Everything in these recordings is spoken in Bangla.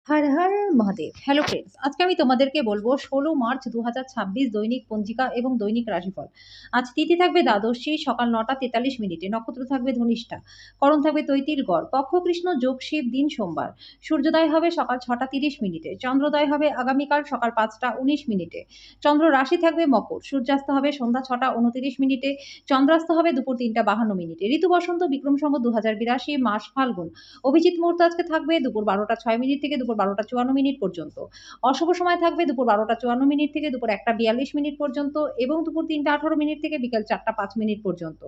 হর হর মহাদেব। হ্যালো ফ্রেন্ডস, আজকে আমি তোমাদেরকে বলবো 16 মার্চ 2026 দৈনিক পঞ্জিকা এবং দৈনিক রাশিফল। আজ তিথি থাকবে দ্বাদশী, সকাল 9টা 43 মিনিটে। নক্ষত্র থাকবে ধনিষ্ঠা, করণ থাকবে তৈতিল গড়, পক্ষ কৃষ্ণ, যোগ শিব, দিন সোমবার। সূর্যোদয় হবে সকাল 6টা 30 মিনিটে, চন্দ্রোদয় হবে আগামীকাল সকাল 5টা 19 মিনিটে। চন্দ্র রাশি থাকবে মকর, সূর্যাস্ত হবে সন্ধ্যা 6টা 29 মিনিটে, চন্দ্রাস্ত হবে দুপুর 3টা 52 মিনিটে। ঋতু বসন্ত, বিক্রম সম্বত 2082, মাস ফাল্গুন। অভিজিৎ মুহূর্ত আজকে থাকবে দুপুর 12টা 6 মিনিট থেকে দুপুর 12টা 54 মিনিট পর্যন্ত। অশুভ সময় থাকবে দুপুর 12টা 54 মিনিট থেকে দুপুর 1টা 42 মিনিট পর্যন্ত এবং দুপুর 3টা 18 মিনিট থেকে বিকাল 4টা 5 মিনিট পর্যন্ত।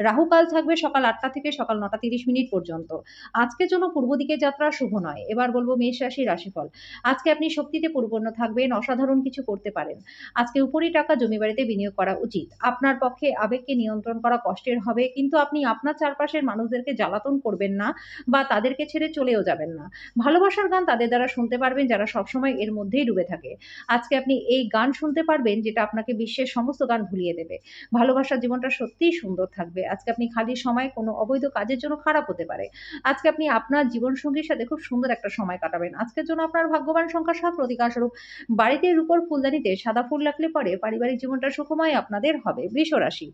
রাহুকাল থাকবে সকাল 8টা থেকে সকাল 9টা 30 মিনিট পর্যন্ত। আজকের জন্য পূর্ব দিকে যাত্রা শুভ নয়। এবার বলবো মেষ রাশি রাশিফল। আজকে আপনি শক্তিতে পরিপূর্ণ থাকবেন, অসাধারণ কিছু করতে পারেন। আজকে উপরি টাকা জমি বাড়িতে বিনিয়োগ করা উচিত। আপনার পক্ষে আবেগকে নিয়ন্ত্রণ করা কষ্টের হবে, কিন্তু আপনি আপনার চারপাশের মানুষদেরকে জ্বালাতন করবেন না বা তাদেরকে ছেড়ে চলেও যাবেন না। ভালোবাসার গান তাদের দ্বারা শুনতে পারবেন যারা সবসময় এর মধ্যেই ডুবে থাকে। আজকে আপনি এই গান শুনতে পারবেন যেটা আপনাকে বিশ্বের সমস্ত গান ভুলিয়ে দেবে। ভালোবাসার জীবনটা সত্যিই সুন্দর থাকবে। আজকে আপনি খালি সময় কোনো অবৈধ কাজের জন্য খারাপ হতে পারে। আজকে আপনি আপনার জীবনসঙ্গীর সাথে খুব সুন্দর একটা সময় কাটাবেন। আজকের জন্য আপনার ভাগ্যবান সংখ্যা 7, প্রতিকার স্বরূপ বাড়িতে রূপোর ফুলদানিতে সাদা ফুল রাখলে পরে পারিবারিক জীবনটা সুখময় আপনাদের হবে। বৃষ রাশি,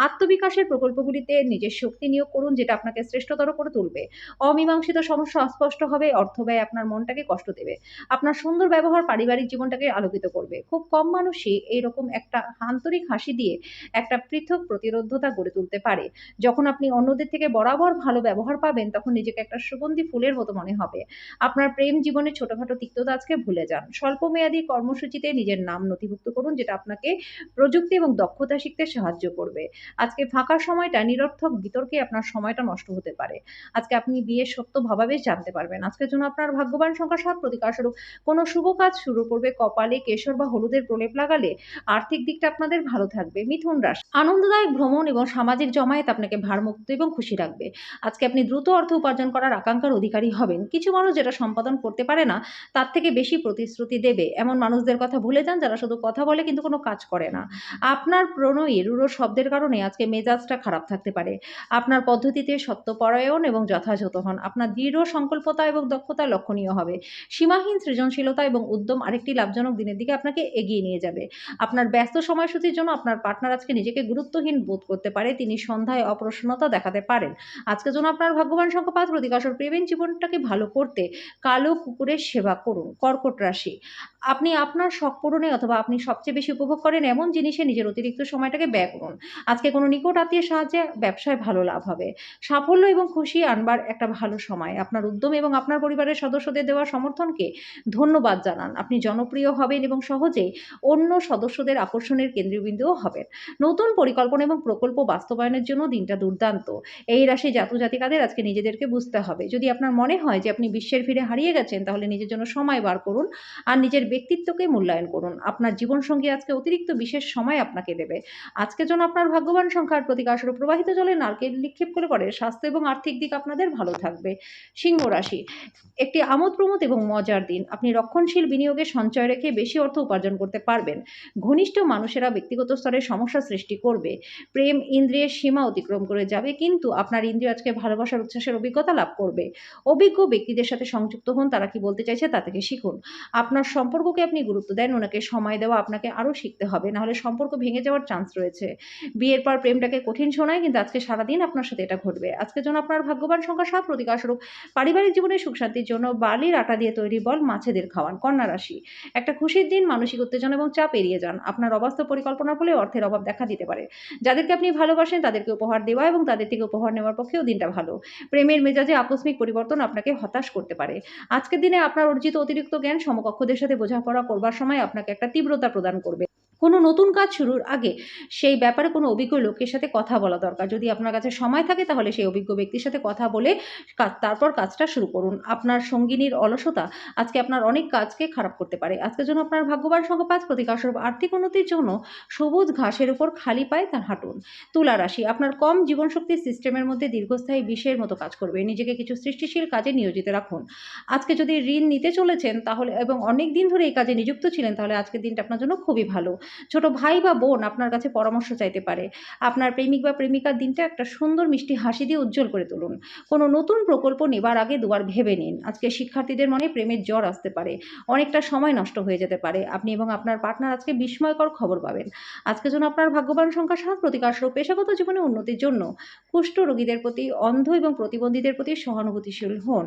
আত্মবিকাশের প্রকল্পগুলিতে নিজের শক্তি নিয়োগ করুন, যেটা আপনাকে শ্রেষ্ঠতর করে তুলবে। অমীমাংসিত সমস্যা অস্পষ্ট হবে, অর্থ ব্যয় আপনার মনটাকে কষ্ট দেবে। আপনার সুন্দর ব্যবহার পারিবারিক জীবনটাকে আলোকিত করবে। খুব কম মানুষই এইরকম একটা আন্তরিক হাসি দিয়ে একটা পৃথক প্রতিরোধ্যতা গড়ে তুলতে পারে। যখন আপনি অন্যদের থেকে বরাবর ভালো ব্যবহার পাবেন, তখন নিজেকে একটা সুগন্ধি ফুলের মতো মনে হবে। আপনার প্রেম জীবনে ছোটখাটো তিক্ততা আজকে ভুলে যান। স্বল্পমেয়াদী কর্মসূচিতে নিজের নাম নথিভুক্ত করুন, যেটা আপনাকে প্রযুক্তি এবং দক্ষতা শিখতে সাহায্য করবে। আজকে ফাঁকা সময়টা নিরর্থক বিতর্কে আপনার সময়টা নষ্ট হতে পারে। আজকে আপনি বিয়ের সত্য ভাবাবেশ জানতে পারবেন। আজকের জন্য আপনার ভাগ্যবান সংখ্যা 7, প্রতিকার স্বরূপ কোনো শুভ কাজ শুরু করবে কপালে কেশর বা হলুদের প্রলেপ লাগালে আর্থিক দিকটা আপনাদের ভালো থাকবে। মিথুন রাশি, আনন্দদায়ক ভ্রমণ এবং সামাজিক জমায়েত আপনাকে ভারমুক্ত এবং খুশি রাখবে। আজকে আপনি দ্রুত অর্থ উপার্জন করার আকাঙ্ক্ষার অধিকারী হবেন। কিছু মানুষ যেটা সম্পাদন করতে পারে না, তার থেকে বেশি প্রতিশ্রুতি দেবে। এমন মানুষদের কথা ভুলে যান যারা শুধু কথা বলে কিন্তু কোনো কাজ করে না। আপনার প্রণয়ী রূঢ় শব্দের কারণে আজকে মেজাজটা খারাপ থাকতে পারে। আপনার পদ্ধতিতে সত্যপরায়ণ এবং যথাযথ হন। আপনার দৃঢ় সংকল্পতা এবং দক্ষতা লক্ষণীয় হবে। সীমাহীন সৃজনশীলতা এবং উদ্যম আরেকটি লাভজনক দিনের দিকে আপনাকে এগিয়ে নিয়ে যাবে। আপনার ব্যস্ত সময়সূচির জন্য আপনার পার্টনার আজকে নিজেকে গুরুত্বহীন বোধ করতে পারে। তিনি সন্ধ্যায় অপ্রসন্নতা দেখাতে পারেন। আজকের জন্য আপনার ভাগ্যবান সংখ্যা 5, প্রতিকার স্বরূপ প্রেমের জীবনটাকে ভালো করতে কালো কুকুরের সেবা করুন। কর্কট রাশি, আপনি আপনার শখ পূরণে অথবা আপনি সবচেয়ে বেশি উপভোগ করেন এমন জিনিসে নিজের অতিরিক্ত সময়টাকে ব্যয় করুন। আজকে কোনো নিকট আত্মীয়ের সাহায্যে ব্যবসায় ভালো লাভ হবে। সাফল্য এবং খুশি আনবার একটা ভালো সময়। আপনার উদ্যম এবং আপনার পরিবারের সদস্যদের দেওয়া সমর্থনকে ধন্যবাদ জানান। আপনি জনপ্রিয় হবেন এবং সহজেই অন্য সদস্যদের আকর্ষণের কেন্দ্রবিন্দুও হবেন। নতুন পরিকল্পনা এবং প্রকল্প বাস্তবায়নের জন্য দিনটা দুর্দান্ত। এই রাশি জাতজাতিকাদের আজকে নিজেদেরকে বুঝতে হবে। যদি আপনার মনে হয় যে আপনি বিশ্বের ভিড়ে হারিয়ে গেছেন, তাহলে নিজের জন্য সময় বার করুন আর নিজের ব্যক্তিত্বকে মূল্যায়ন করুন। আপনার জীবনসঙ্গী আজকে অতিরিক্ত বিশেষ সময় আপনাকে দেবে। আজকের জন্য আপনার ভাগ্যবান সংখ্যার প্রতিকার স্বরূপ প্রবাহিত জলে নারকেল নিক্ষেপ করে পরে স্বাস্থ্য এবং আর্থিক দিক আপনাদের ভালো থাকবে। সিংহ রাশি, একটি আমোদ প্রমোদ এবং মজার দিন। আপনি রক্ষণশীল বিনিয়োগে সঞ্চয় রেখে বেশি অর্থ উপার্জন করতে পারবেন। ঘনিষ্ঠ মানুষেরা ব্যক্তিগত স্তরে সমস্যা সৃষ্টি করবে। প্রেম ইন্দ্রিয়ের সীমা অতিক্রম করে যাবে, কিন্তু আপনার ইন্দ্রিয় আজকে ভালোবাসার উচ্ছ্বাসের অভিজ্ঞতা লাভ করবে। অভিজ্ঞ ব্যক্তিদের সাথে সংযুক্ত হন, তারা কি বলতে চাইছে তা থেকে শিখুন। আপনার সম্পর্ককে আপনি গুরুত্ব দেন, ওনাকে সময় দেওয়া আপনাকে আরও শিখতে হবে, নাহলে সম্পর্ক ভেঙে যাওয়ার চান্স রয়েছে। বিয়ের পর প্রেমটাকে কঠিন শোনায়, কিন্তু আজকে সারাদিন আপনার সাথে এটা ঘটবে। আজকের জন্য আপনার ভাগ্যবান সংখ্যা 7, প্রতিকার স্বরূপ পারিবারিক জীবনে সুখ শান্তির জন্য বার্লির আটা দিয়ে তৈরি বল মাছেদের খাওয়ান। কন্যা রাশি, একটা খুশির দিন, মানসিক উত্তেজনা এবং চাপ এড়িয়ে যান। আপনার অবাস্তব পরিকল্পনার ফলে অর্থের অভাব দেখা দিতে পারে। যাদেরকে আপনি ভালোবাসেন তাদেরকে উপহার দেওয়া এবং তাদের থেকে উপহার নেওয়ার পক্ষেও দিনটা ভালো। প্রেমের মেজাজে আকস্মিক পরিবর্তন আপনাকে হতাশ করতে পারে। আজকের দিনে আপনার অর্জিত অতিরিক্ত জ্ঞান সমকক্ষদের সাথে বোঝাপড়া করবার সময় আপনাকে একটা তীব্রতা প্রদান করবে। কোনো নতুন কাজ শুরুর আগে সেই ব্যাপারে কোনো অভিজ্ঞ লোকের সাথে কথা বলা দরকার। যদি আপনার কাছে সময় থাকে তাহলে সেই অভিজ্ঞ ব্যক্তির সাথে কথা বলে তারপর কাজটা শুরু করুন। আপনার সঙ্গিনীর অলসতা আজকে আপনার অনেক কাজকে খারাপ করতে পারে। আজকের জন্য আপনার ভাগ্যবান সংখ্যা 5, প্রতিকার স্বরূপ আর্থিক উন্নতির জন্য সবুজ ঘাসের উপর খালি পায়ে তা হাঁটুন। তুলা রাশি, আপনার কম জীবনশক্তি সিস্টেমের মধ্যে দীর্ঘস্থায়ী বিষের মতো কাজ করবে। নিজেকে কিছু সৃষ্টিশীল কাজে নিয়োজিত রাখুন। আজকে যদি ঋণ নিতে চলেছেন তাহলে এবং অনেক দিন ধরে এই কাজে নিযুক্ত ছিলেন, তাহলে আজকের দিনটা আপনার জন্য খুবই ভালো। ছোট ভাই বা বোন আপনার কাছে পরামর্শ চাইতে পারে। আপনার প্রেমিক বা প্রেমিকার দিনটা একটা সুন্দর মিষ্টি হাসি দিয়ে উজ্জ্বল করে তুলুন। কোনো নতুন প্রকল্প নেবার আগে দুবার ভেবে নিন। আজকে শিক্ষার্থীদের মনে প্রেমের জ্বর আসতে পারে। অনেকটা সময় নষ্ট হয়ে যেতে পারে। আপনি এবং আপনার পার্টনার আজকে বিস্ময়কর খবর পাবেন। আজকের জন্য আপনার ভাগ্যবান সংখ্যা ৭। প্রতিকারস্বরূপ পেশাগত জীবনে উন্নতির জন্য কুষ্ঠ রোগীদের প্রতি, অন্ধ এবং প্রতিবন্ধীদের প্রতি সহানুভূতিশীল হন।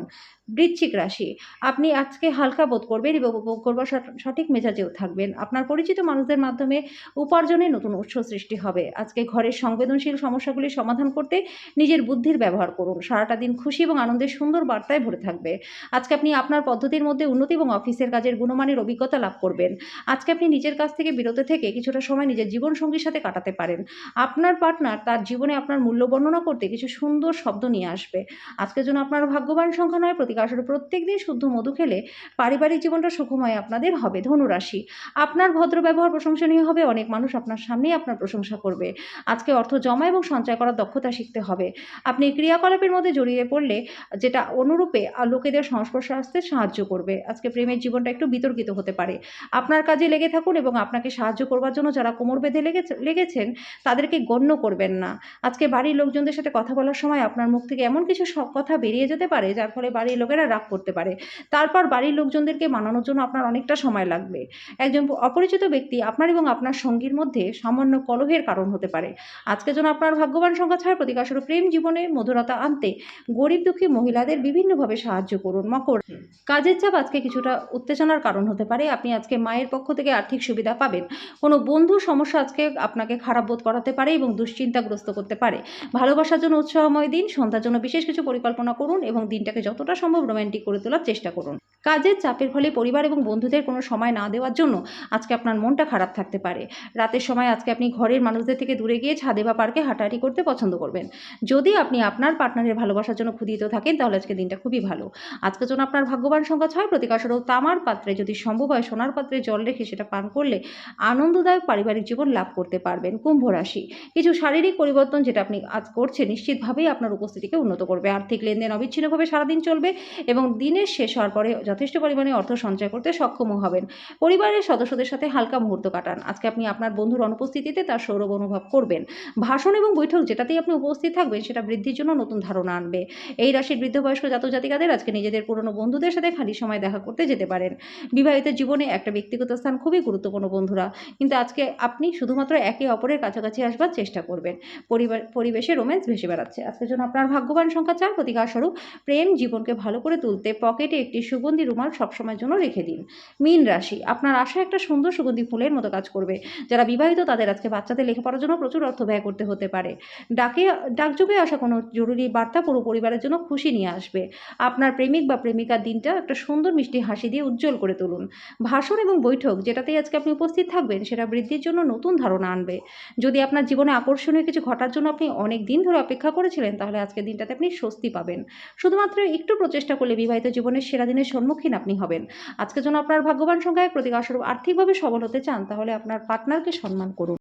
বৃশ্চিক রাশি, আপনি আজকে হালকা বোধ করবেন এবং উপভোগ করবার সঠিক মেজাজেও থাকবেন। আপনার পরিচিত মানুষদের মাধ্যমে উপার্জনের নতুন উৎস সৃষ্টি হবে। আজকে ঘরের সংবেদনশীল সমস্যাগুলি সমাধান করতে নিজের বুদ্ধির ব্যবহার করুন। সারাটা দিন খুশি এবং আনন্দের সুন্দর বার্তায় ভরে থাকবে। আজকে আপনি আপনার পদ্ধতির মধ্যে উন্নতি এবং অফিসের কাজের গুণমানের অভিজ্ঞতা লাভ করবেন। আজকে আপনি নিজের কাছ থেকে বিরত থেকে কিছুটা সময় নিজের জীবনসঙ্গীর সাথে কাটাতে পারেন। আপনার পার্টনার তার জীবনে আপনার মূল্য বর্ণনা করতে কিছু সুন্দর শব্দ নিয়ে আসবে। আজকের জন্য আপনার ভাগ্যবান সংখ্যা ৯। প্রতিকারস্বরূপ প্রত্যেকদিন শুদ্ধ মধু খেলে পারিবারিক জীবনটা সুখময় আপনাদের হবে। ধনুরাশি, আপনার ভদ্র ব্যবহার প্রশংসনীয় হবে। অনেক মানুষ আপনার সামনেই আপনার প্রশংসা করবে। আজকে অর্থ জমা এবং সঞ্চয় করার দক্ষতা শিখতে হবে। আপনি ক্রিয়াকলাপের মধ্যে জড়িয়ে পড়লে যেটা অনুরূপে লোকেদের সংস্পর্শে আসতে সাহায্য করবে। আজকে প্রেমের জীবনটা একটু বিতর্কিত হতে পারে। আপনার কাজে লেগে থাকুন এবং আপনাকে সাহায্য করবার জন্য যারা কোমর বেঁধে লেগেছেন তাদেরকে গণ্য করবেন না। আজকে বাড়ির লোকজনদের সাথে কথা বলার সময় আপনার মুখ থেকে এমন কিছু কথা বেরিয়ে যেতে পারে যার ফলে বাড়ির লোকেরা রাগ করতে পারে। তারপর বাড়ির লোকজনদেরকে মানানোর জন্য আপনার অনেকটা সময় লাগবে। একজন অপরিচিত ব্যক্তি আপনার এবং আপনার সঙ্গীর মধ্যে সামান্য কলহের কারণ হতে পারে। আজকের জন্য আপনার ভাগ্যবান সংখ্যা ৬। প্রতিকারস্বরূপ প্রেম জীবনে মধুরতা আনতে গরিব দুঃখী মহিলাদের বিভিন্নভাবে সাহায্য করুন। মকর, কাজের চাপ আজকে কিছুটা উত্তেজনার কারণ হতে পারে। আপনি আজকে মায়ের পক্ষ থেকে আর্থিক সুবিধা পাবেন। কোনো বন্ধুর সমস্যা আজকে আপনাকে খারাপ বোধ করাতে পারে এবং দুশ্চিন্তাগ্রস্ত করতে পারে। ভালোবাসার জন্য উৎসাহময় দিন। সন্ধ্যার জন্য বিশেষ কিছু পরিকল্পনা করুন এবং দিনটাকে যতটা সম্ভব রোম্যান্টিক করে তোলার চেষ্টা করুন। কাজের চাপের ফলে পরিবার এবং বন্ধুদের কোনো সময় না দেওয়ার জন্য আজকে আপনার মনটা খারাপ থাকতে পারে। রাতের সময় আজকে আপনি ঘরের মানুষদের থেকে দূরে গিয়ে ছাদে বা পার্কে হাঁটাহাঁটি করতে পছন্দ করবেন। যদি আপনি আপনার পার্টনারের ভালোবাসার জন্য ক্ষুধিত থাকেন তাহলে আজকে দিনটা খুবই ভালো। আজকের জন্য আপনার ভাগ্যবান সংখ্যা ৬। প্রতিকারস্বরূপ তামার পাত্রে, যদি সম্ভব হয় সোনার পাত্রে জল রেখে সেটা পান করলে আনন্দদায়ক পারিবারিক জীবন লাভ করতে পারবেন। কুম্ভ রাশি, কিছু শারীরিক পরিবর্তন যেটা আপনি আজ করছেন নিশ্চিতভাবেই আপনার উপস্থিতিকে উন্নত করবে। আর্থিক লেনদেন অবিচ্ছিন্নভাবে সারাদিন চলবে এবং দিনের শেষ হওয়ার পরে যথেষ্ট পরিমাণে অর্থ সঞ্চয় করতে সক্ষমও হবেন। পরিবারের সদস্যদের সাথে হালকা মুহূর্ত কাটান। আজকে আপনি আপনার বন্ধুর অনুপস্থিতিতে তার সৌরভ অনুভব করবেন। ভাষণ এবং বৈঠক যেটাতেই আপনি উপস্থিত থাকবেন সেটা বৃদ্ধির জন্য নতুন ধারণা আনবে। এই রাশির বৃদ্ধ বয়স্ক জাতক জাতিকাদের আজকে নিজেদের পুরনো বন্ধুদের সাথে খালি সময় দেখা করতে যেতে পারেন। বিবাহিত জীবনে একটা ব্যক্তিগত স্থান খুবই গুরুত্বপূর্ণ বন্ধুরা, কিন্তু আজকে আপনি শুধুমাত্র একে অপরের কাছাকাছি আসবার চেষ্টা করবেন। পরিবেশে রোম্যান্স ভেসে বেড়াচ্ছে। আজকের জন্য আপনার ভাগ্যবান সংখ্যা ৪। প্রতিকারস্বরূপ প্রেম জীবনকে ভালো করে তুলতে পকেটে একটি সুগন্ধি রুমাল সবসময়ের জন্য রেখে দিন। মীন রাশি, আপনার আশা একটা সুন্দর সুগন্ধি ফুলের মতো কাজ করবে। যারা বিবাহিত তাদের আজকে বাচ্চাদের লেখাপড়ার জন্য প্রচুর অর্থ ব্যয় করতে হতে পারে। ডাকযোগে আসা কোনো জরুরি বার্তা পুরো পরিবারের জন্য খুশি নিয়ে আসবে। আপনার প্রেমিক বা প্রেমিকার দিনটা একটা সুন্দর মিষ্টি হাসি দিয়ে উজ্জ্বল করে তুলুন। ভাষণ এবং বৈঠক যেটাতেই আজকে আপনি উপস্থিত থাকবেন সেটা বৃদ্ধির জন্য নতুন ধারণা আনবে। যদি আপনার জীবনে আকর্ষণীয় কিছু ঘটার জন্য আপনি অনেক দিন ধরে অপেক্ষা করেছিলেন তাহলে আজকের দিনটাতে আপনি স্বস্তি পাবেন। শুধুমাত্র একটু প্রচেষ্টা করলে বিবাহিত জীবনের সেরা দিনের সম্মুখীন আপনি হবেন। আজকের জন্য আপনার ভাগ্যবান সংখ্যা ১। প্রতিকারস্বরূপ আর্থিকভাবে সবল হতে চান তাহলে আপনার পার্টনারকে সম্মান করুন।